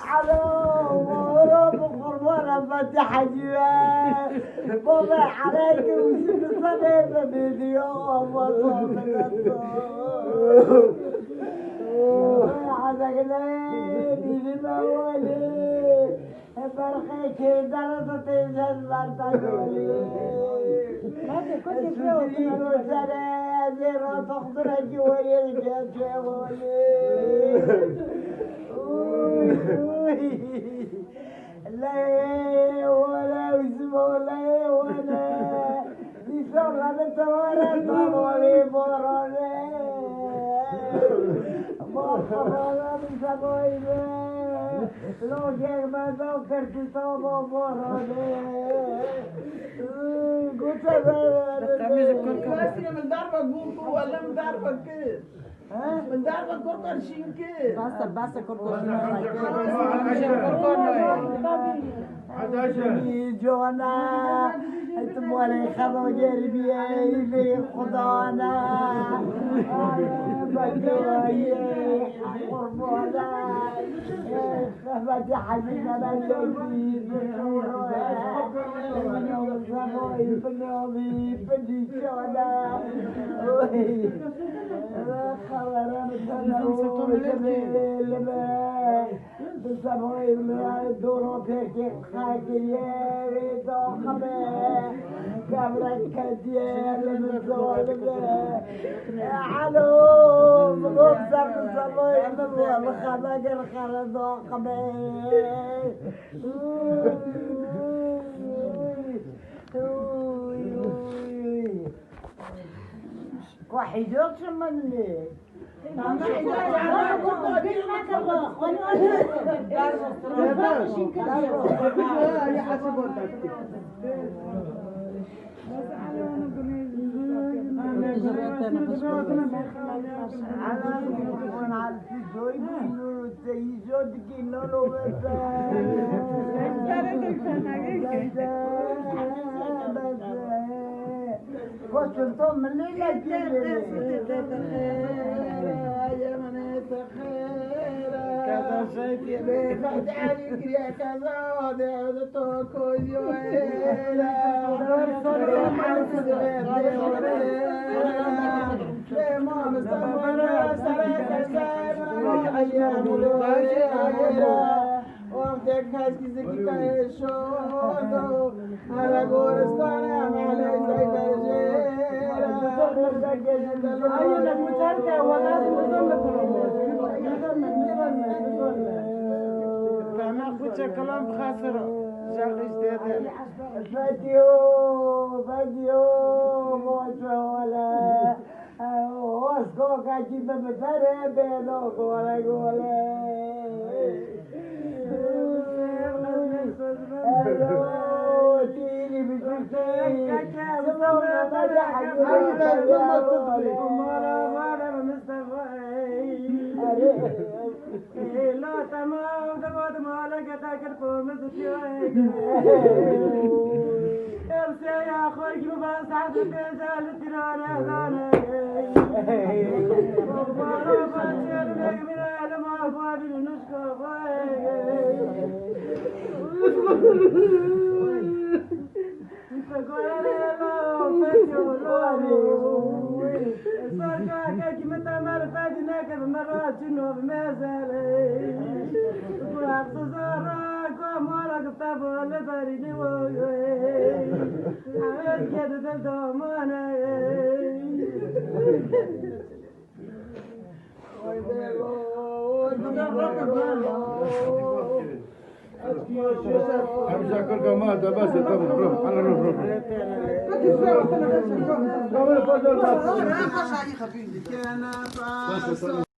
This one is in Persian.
على ورب قربان فتح جواه بابا عليك وسيب صديق فيديو عزك ليدي بمولي برخيك درجة تنزل مرتجولي السودي وسنة زيرا تخضر جوالي الجسولي لا ولا وزمولا ولا لسولا نتوارى طوالي بورالي مرحبا بسبويلي لو جاك ما ذكرت صوبه بورالي قلت بس من ضربة قوم ولا من ضربة كيف؟ من ضربة كركرشين كيف؟ بس كركرشين جوانا تموالي خذوا جربي في خضانا بدوي قربانا فتح حزينا الجديد من يوم السماء في بدي شوانا خبرنا التنور جميل بسموي من دورو فيك خاكيه دوخمه قبلك كدير من ظلمه علو مغبزر بسموي من والخمق الخر دوخمه وحيدوك مني كنتم من ليلة يا منيت خيرا كذا شيء بعد عليك يا كذا دعوتك يويلا ما مستمر سرك سرك أيام الويلا وقتك هسكي زكي كايشودو على غورستانا على زي برجيرا أيوة المشاركة ولازم كما قلت كلام خاسر شاقش ديدي فديو موجولا واسكو كاجي بمتاري بينوك ولا قولي لا تمام دموت مالك تاكل مزجوي ارسي يا اخوي بس عاد تزال ترانا دانا وبارو بانشر من الما فاضل نسكو مرات جنوب ما زالي وقت زارك ومالك طبع لبريني وياي عمل كده دومانا همشي كل كمان ده بس طب روح انا روح